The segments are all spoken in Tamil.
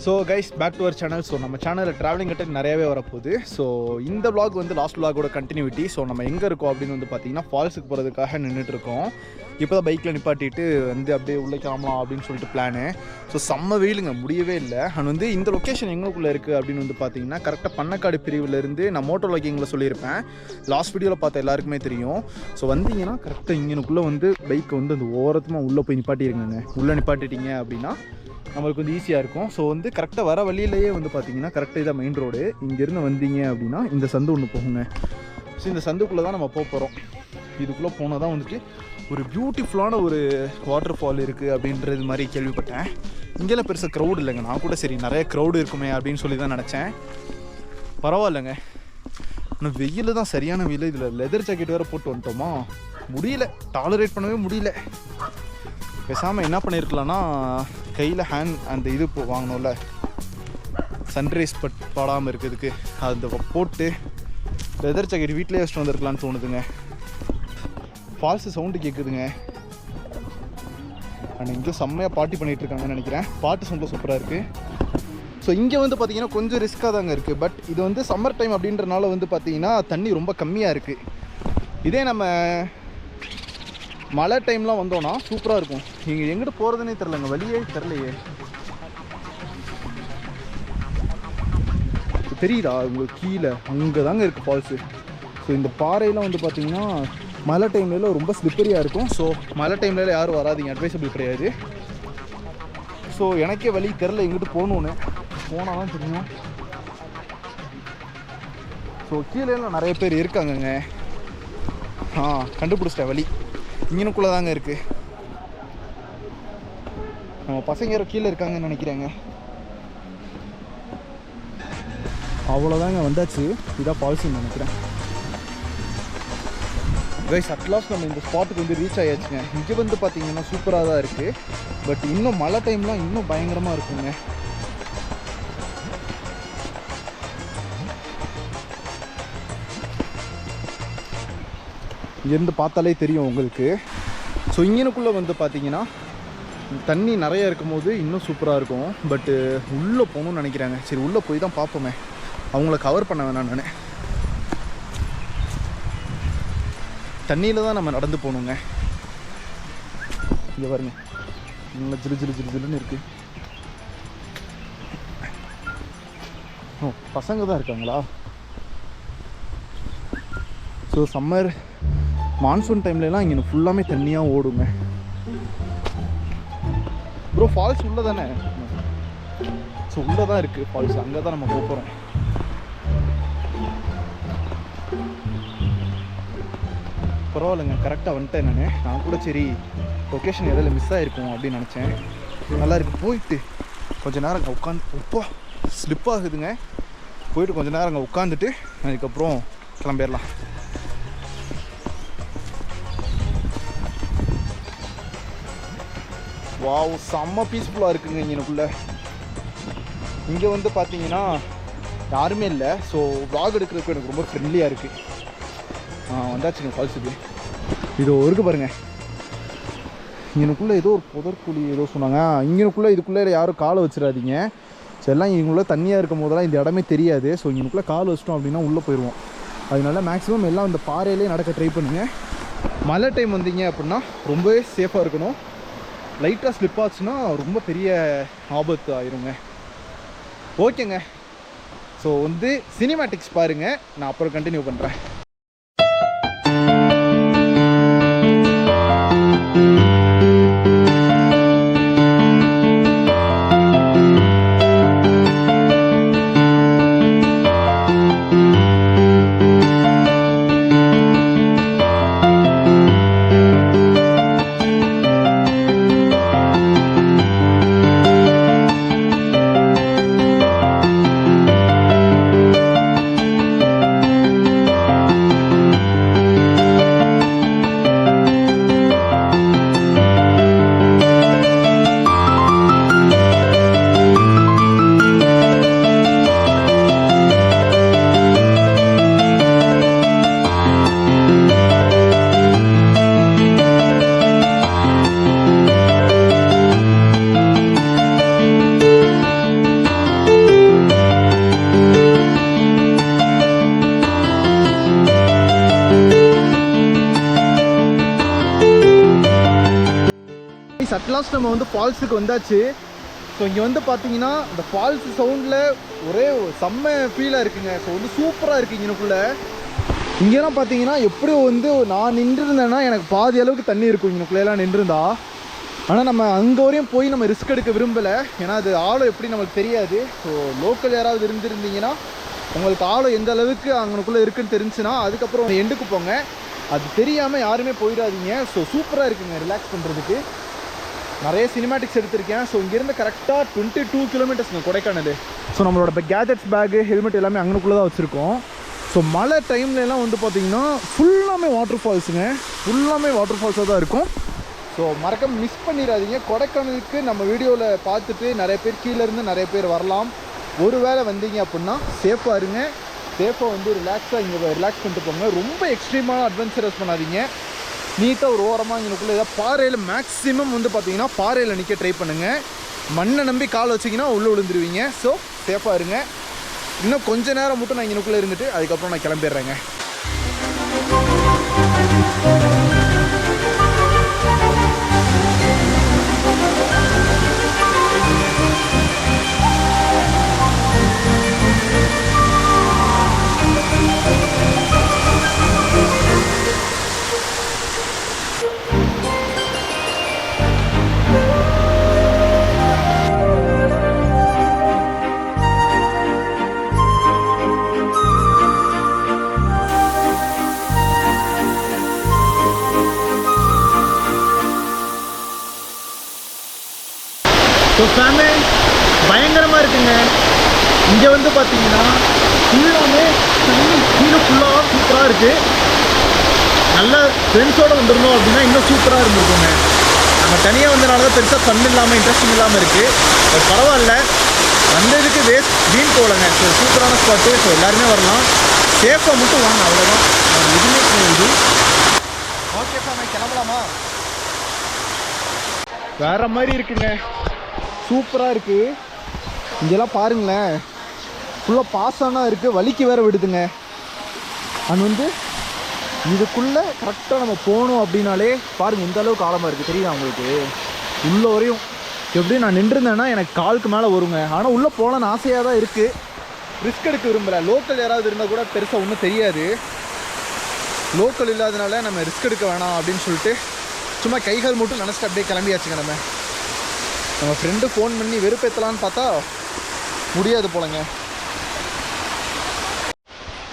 So guys back to our channel. So நம்ம சேனலில் ட்ராவலிங் கட்ட நிறையவே வரப்போகுது. ஸோ இந்த விளாக் வந்து லாஸ்ட் விளாகோட கண்டினியூட்டி. ஸோ நம்ம எங்கே இருக்கோம் அப்படின்னு வந்து பார்த்தீங்கன்னா ஃபால்ஸுக்கு போகிறதுக்காக நின்றுட்டுருக்கோம். இப்போ தான் பைக்கில் நிப்பாட்டிட்டு வந்து அப்படியே உள்ளே கிளம்பலாம் அப்படின்னு சொல்லிட்டு பிளானு. ஸோ செம்ம வெயிலுங்க, முடியவே இல்லை. அண்ட் வந்து இந்த லொக்கேஷன் எங்களுக்குள்ளே இருக்குது அப்படின்னு வந்து பார்த்தீங்கன்னா கரெக்டாக பண்ணக்காடு பிரிவிலேருந்து நான் மோட்டோ வ்ளாகிங்கில் சொல்லியிருப்பேன். லாஸ்ட் வீடியோவில் பார்த்த எல்லாருக்குமே தெரியும். ஸோ வந்தீங்கன்னா கரெக்டாக இங்கனுக்குள்ளே வந்து பைக்கை வந்து அந்த ஓரத்துமாக உள்ளே போய் நிப்பாட்டிருங்க. உள்ளே நிப்பாட்டிட்டீங்க அப்படின்னா நம்மளுக்கு வந்து ஈஸியாக இருக்கும். ஸோ வந்து கரெக்டாக வர வழியிலேயே வந்து பார்த்தீங்கன்னா கரெக்டாக இதான் மெயின் ரோடு. இங்கேருந்து வந்தீங்க அப்படின்னா இந்த சந்து ஒன்று போகுங்க. ஸோ இந்த சந்துக்குள்ளே தான் நம்ம போகிறோம். இதுக்குள்ளே போனால் தான் வந்துட்டு ஒரு பியூட்டிஃபுல்லான ஒரு வாட்டர் ஃபால் இருக்குது அப்படின்றது மாதிரி கேள்விப்பட்டேன். இங்கெல்லாம் பெருசாக க்ரௌட் இல்லைங்க. நான் கூட சரி நிறைய க்ரௌடு இருக்குமே அப்படின்னு சொல்லி தான் நினச்சேன். பரவாயில்லைங்க. ஆனால் வெயில் தான் சரியான வெயில். இதில் லெதர் ஜாக்கெட் வேறு போட்டு வந்துட்டோமா, முடியல, டாலரேட் பண்ணவே முடியல. பேசாமல் என்ன பண்ணியிருக்கலாம்னா கையில் ஹேண்ட் அந்த இது வாங்கணும்ல, சன்ரைஸ் பாடாமல் இருக்கிறதுக்கு அந்த போட்டு லெதர் ஜாக்கெட் வீட்டிலே வச்சுட்டு வந்துருக்கலான்னு தோணுதுங்க. ஃபால்ஸு சவுண்டு கேட்குதுங்க. அண்ட் இங்கே செம்மையாக பார்ட்டி பண்ணிகிட்டு இருக்காங்கன்னு நினைக்கிறேன். பாட்டு சவுண்டும் சூப்பராக இருக்குது. ஸோ இங்கே வந்து பார்த்திங்கன்னா கொஞ்சம் ரிஸ்க்காக தாங்க இருக்குது. பட் இது வந்து சம்மர் டைம் அப்படின்றனால வந்து பார்த்திங்கன்னா தண்ணி ரொம்ப கம்மியாக இருக்குது. இதே நம்ம மழை டைம்லாம் வந்தோன்னா சூப்பராக இருக்கும். இங்கே எங்கிட்ட போகிறதுனே தெரிலங்க, வழியே தெரிலையே. தெரியுதா உங்களுக்கு? கீழே அங்கே தாங்க இருக்குது ஃபால்ஸு. ஸோ இந்த பாறையெல்லாம் வந்து பார்த்திங்கன்னா மழை டைம்லலாம் ரொம்ப ஸ்லிப்பரியாக இருக்கும். ஸோ மழை டைம்ல யாரும் வராதிங்க, அட்வைசபிள் கிடையாது. ஸோ எனக்கே வழி தெரில எங்கிட்டு போகணுன்னு. போனால் தான் தெரியும். ஸோ கீழேலாம் நிறைய பேர் இருக்காங்கங்க. கண்டுபிடிச்சிட்டேன் வழி. இங்கனுக்குள்ளே தாங்க இருக்குது. நம்ம பசங்க யாரோ கீழே இருக்காங்கன்னு நினைக்கிறேங்க. அவ்வளோதாங்க, வந்தாச்சு. இதான் ஃபால்ஸுன்னு நினைக்கிறேன். கைஸ் அட்லாஸ்ட் நம்ம இந்த ஸ்பாட்டுக்கு வந்து ரீச் ஆயாச்சுங்க. இங்கே வந்து பார்த்தீங்கன்னா சூப்பராக தான் இருக்குது. பட் இன்னும் மழை டைம்லாம் இன்னும் பயங்கரமாக இருக்குங்க. இங்கேருந்து பார்த்தாலே தெரியும் உங்களுக்கு. ஸோ இங்கனுக்குள்ளே வந்து பார்த்தீங்கன்னா தண்ணி நிறைய இருக்கும் போது இன்னும் சூப்பராக இருக்கும். பட்டு உள்ளே போகணும்னு நினைக்கிறாங்க. சரி உள்ளே போய் தான் பார்ப்போமே, அவங்கள கவர் பண்ண வேணாம். நான் தண்ணியில் தான் நம்ம நடந்து போகணுங்க. இங்கே பாருங்க, நல்லா ஜிலு ஜிலு ஜிலு ஜிலுன்னு இருக்குது. ஓ, பசங்க தான் இருக்காங்களா? ஸோ சம்மர் மான்சூன் டைம்லலாம் இங்கே ஃபுல்லாமே தண்ணியாக ஓடுங்க. ப்ரோ ஃபால்ஸ் உள்ளே தானே? ஸோ உள்ளே தான் இருக்குது ஃபால்ஸ். அங்கே தான் நம்ம போகிறோம். பரவாயில்லைங்க, கரெக்டாக வந்துட்டேன். நான் கூட சரி லொக்கேஷன் எதில் மிஸ் ஆகிருக்கும் அப்படின்னு நினச்சேன். நல்லா இருக்குது. போயிட்டு கொஞ்சம் நேரம் அங்கே உட்காந்து ஸ்லிப் ஆகுதுங்க. போயிட்டு கொஞ்சம் நேரம் அங்கே உட்காந்துட்டு அதுக்கப்புறம் கிளம்பிடலாம். வாவ், செம்ம பீஸ்ஃபுல்லாக இருக்குங்க இங்கனுக்குள்ளே. இங்கே வந்து பார்த்தீங்கன்னா யாருமே இல்லை. ஸோ வ்ளாக் எடுக்கிறதுக்கு எனக்கு ரொம்ப ஃப்ரெண்ட்லியாக இருக்குது. வந்தாச்சுங்க ஃபால்ஸுக்கு. இது இருக்கு பாருங்கள். இங்கனுக்குள்ளே ஏதோ ஒரு புதற்குழி ஏதோ சொன்னாங்க. இங்கனுக்குள்ளே இதுக்குள்ளே யாரும் காலை வச்சிடாதீங்க. ஸோ எல்லாம் இவங்களுள்ள தண்ணியாக இருக்கும் போதெல்லாம் இந்த இடமே தெரியாது. ஸோ இங்கனுக்குள்ளே கால் வச்சிட்டோம் அப்படின்னா உள்ளே போயிடுவோம். அதனால மேக்ஸிமம் எல்லாம் இந்த பாறையிலே நடக்க ட்ரை பண்ணுங்கள். மழை டைம் வந்தீங்க அப்படின்னா ரொம்பவே சேஃபாக இருக்கணும். லைட்டாக ஸ்லிப் ஆச்சுன்னா ரொம்ப பெரிய ஆபத்து ஆயிருங்க. ஓகேங்க. ஸோ வந்து சினிமேட்டிக்ஸ் பாருங்கள், நான் அப்புறம் கண்டினியூ பண்ணுறேன். அட்லாஸ்ட் நம்ம வந்து ஃபால்ஸுக்கு வந்தாச்சு. ஸோ இங்கே வந்து பார்த்தீங்கன்னா இந்த ஃபால்ஸ் சவுண்டில் ஒரே செம்ம ஃபீலாக இருக்குங்க. ஸோ வந்து சூப்பராக இருக்குது இங்கனுக்குள்ளே. இங்கெல்லாம் பார்த்தீங்கன்னா எப்படியும் வந்து நான் நின்றுருந்தேன்னா எனக்கு பாதி அளவுக்கு தண்ணி இருக்கும் இங்கனுக்குள்ளேலாம் நின்றுருந்தா. ஆனால் நம்ம அங்கே வரையும் போய் நம்ம ரிஸ்க் எடுக்க விரும்பலை. ஏன்னா அது ஆழம் எப்படி நம்மளுக்கு தெரியாது. ஸோ லோக்கல் யாராவது இருந்துருந்தீங்கன்னா உங்களுக்கு ஆழம் எந்த அளவுக்கு அங்கனுக்குள்ளே இருக்குன்னு தெரிஞ்சுன்னா அதுக்கப்புறம் எண்டுக்கு போங்க. அது தெரியாமல் யாருமே போயிடாதீங்க. ஸோ சூப்பராக இருக்குங்க ரிலாக்ஸ் பண்ணுறதுக்கு. நிறைய சினிமேட்டிக்ஸ் எடுத்திருக்கேன். ஸோ இங்கேருந்து கரெக்டாக 22 கிலோமீட்டர்ஸ்ங்க கொடைக்கானல். ஸோ நம்மளோட கேஜெட்ஸ் பேகு ஹெல்மெட் எல்லாமே அங்கனுக்குள்ளே தான் வச்சுருக்கோம். ஸோ மழை டைம்லலாம் வந்து பார்த்திங்கன்னா ஃபுல்லாமே வாட்டர் ஃபால்ஸுங்க. ஃபுல்லாமே வாட்டர் ஃபால்ஸாக தான் இருக்கும். ஸோ மறக்காம மிஸ் பண்ணிடாதீங்க. கொடைக்கானலுக்கு நம்ம வீடியோவில் பார்த்துட்டு நிறைய பேர் கீழேருந்து நிறைய பேர் வரலாம். ஒரு வேளை வந்தீங்க அப்படின்னா சேஃபாக இருங்க. சேஃபாக வந்து ரிலாக்ஸாக இங்கே ரிலாக்ஸ் பண்ணிட்டு போங்க. ரொம்ப எக்ஸ்ட்ரீமான அட்வென்ச்சரஸ் பண்ணாதீங்க. நீட்டாக ஒரு ஓரமாக இங்கனுக்குள்ளே ஏதாவது பாறையில் மேக்ஸிமம் வந்து பார்த்தீங்கன்னா பாறையில் நிற்க ட்ரை பண்ணுங்கள். மண்ணை நம்பி கால் வச்சிங்கன்னா உள்ளே விழுந்துருவீங்க. ஸோ சேஃபாக இருங்க. இன்னும் கொஞ்சம் நேரம் மட்டும் நான் இங்கனுக்குள்ளே இருந்துட்டு அதுக்கப்புறம் நான் கிளம்பிடுறேங்க. ஸோ ஃபேமிலி பயங்கரமாக இருக்குங்க. இங்கே வந்து பார்த்தீங்கன்னா ஃபுல்லாமே தண்ணி கீழே ஃபுல்லாக சூப்பராக இருக்குது. நல்லா ஃப்ரெண்ட்ஸோடு வந்துடணும் அப்படின்னா இன்னும் சூப்பராக இருந்திருக்குங்க. நம்ம தனியாக வந்தனால தான் பெருசாக ஃபன் இல்லாமல் இன்ட்ரெஸ்டிங் இல்லாமல் இருக்குது. அது பரவாயில்ல, வந்ததுக்கு வீண் போகலைங்க. ஸோ சூப்பரான ஸ்பாட்டு. ஸோ எல்லாருமே வரலாம். சேஃபாக மட்டும் வாங்க, அவ்வளோதான். எதுவுமே இது ஓகே ஃபேமிலி, கிளம்பலாமா? வேறு மாதிரி இருக்குங்க. சூப்பராக இருக்குது. இங்கெல்லாம் பாருங்களேன், ஃபுல்லாக பாசானாக இருக்குது. வலிக்கு வேறு விடுதுங்க. அது வந்து இதுக்குள்ளே கரெக்டாக நம்ம போகணும் அப்படின்னாலே பாருங்கள் எந்த அளவுக்கு ஆழமாக இருக்குது தெரியுதா உங்களுக்கு? உள்ளே வரையும் எப்படி நான் நின்றுருந்தேன்னா எனக்கு காலுக்கு மேலே வருங்க. ஆனால் உள்ளே போகலான்னு ஆசையாக தான் இருக்குது. ரிஸ்க் எடுக்க விரும்பலை. லோக்கல் யாராவது இருந்தால் கூட பெருசாக ஒன்றும் தெரியாது. லோக்கல் இல்லாதனால நம்ம ரிஸ்க் எடுக்க வேணாம் அப்படின்னு சொல்லிட்டு சும்மா கைகள் மட்டும் நினச்சிட்டு அப்படியே கிளம்பியாச்சுங்க. நம்ம ஃப்ரெண்டு ஃபோன் பண்ணி வெறுப்பேற்றலான்னு பார்த்தா முடியாது போலங்க.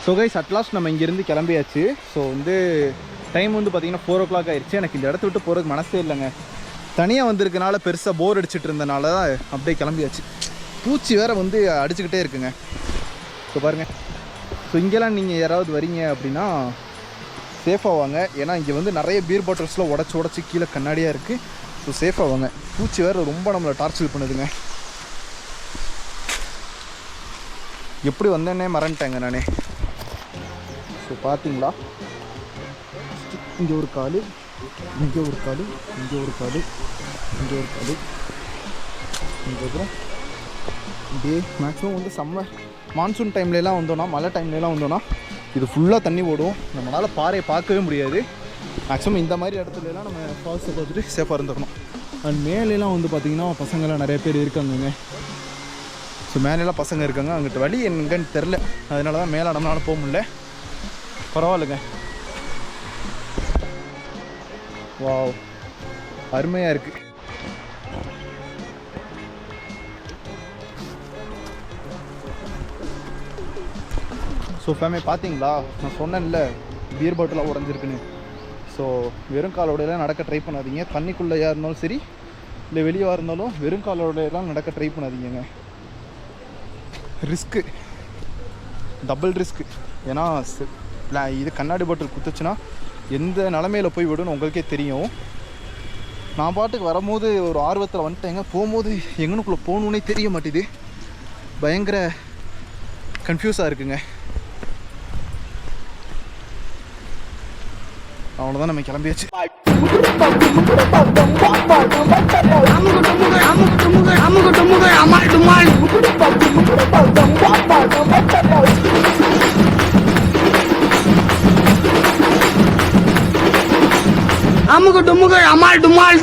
ஸோ கைஸ் அட்லாஸ்ட் நம்ம இங்கேருந்து கிளம்பியாச்சு. ஸோ வந்து டைம் வந்து பார்த்திங்கன்னா 4 o'clock ஆயிடுச்சு. எனக்கு இந்த இடத்த விட்டு போகிறதுக்கு மனசே இல்லைங்க. தனியாக வந்திருக்கனால பெருசாக போர் அடிச்சுட்டு இருந்தனால தான் அப்படியே கிளம்பியாச்சு. பூச்சி வேறு வந்து அடிச்சுக்கிட்டே இருக்குங்க. ஸோ பாருங்கள். ஸோ இங்கெல்லாம் நீங்கள் யாராவது வரீங்க அப்படின்னா சேஃபாக வாங்க. ஏன்னா இங்கே வந்து நிறைய பீர் பாட்டில்ஸ்லாம் உடச்சி கீழே கண்ணாடியாக இருக்குது. ஸோ சேஃபாக வாங்க. பூச்சி வேறு ரொம்ப நம்மளை டார்ச்சர் பண்ணுதுங்க. எப்படி வந்தேன்னே மறந்துட்டேங்க நானே. ஸோ பார்த்தீங்களா, இங்கே ஒரு கால், இங்கே ஒரு கால், இங்கே ஒரு கால், இங்கே ஒரு கால், இங்கே அப்புறம் இப்படியே மேக்ஸிமம் வந்து சம்மர் மான்சூன் டைம்லலாம் வந்தோன்னா, மழை டைம்லலாம் வந்தோன்னா இது ஃபுல்லாக தண்ணி ஓடும். நம்மளால் பாறையை பார்க்கவே முடியாது. மேக்ஸிமம் இந்த மாதிரி இடத்துலலாம் நம்ம ஃபால்ஸை பார்த்துட்டு சேஃபாக இருந்துக்கணும். அண்ட் மேலெலாம் வந்து பார்த்திங்கன்னா பசங்களாம் நிறைய பேர் இருக்காங்கங்க. ஸோ மேலெலாம் பசங்க இருக்காங்க. அங்கிட்ட வழி எங்கன்னு தெரில, அதனால தான் மேலே நம்மளால போக முடியல. பரவாயில்லைங்க. வாவ், அருமையாக இருக்குது. ஸோ ஃபேமிலி பார்த்தீங்களா, நான் சொன்னேன்ல பியர் பாட்டிலாக உடஞ்சிருக்குன்னு. ஸோ வெறும் காலோடையெல்லாம் நடக்க ட்ரை பண்ணாதீங்க. தண்ணிக்குள்ளேயா இருந்தாலும் சரி, இல்லை வெளியாக இருந்தாலும் வெறும் காலோடையெல்லாம் நடக்க ட்ரை பண்ணாதீங்க. Risk, double risk. ஏன்னா இது கண்ணாடி பாட்டில் குத்துச்சுன்னா எந்த நிலமையில் போய் விடுன்னு உங்களுக்கே தெரியும். நான் பாட்டுக்கு வரும்போது ஒரு ஆர்வத்தில் வந்துட்டேங்க. போகும்போது எங்கனுக்குள்ளே போகணுன்னே தெரிய மாட்டேது. பயங்கர கன்ஃபியூஸாக இருக்குங்க. அவ்வளோதான், நம்ம கிளம்பியாச்சு. அமுக டுமுக அமால் டுமால்.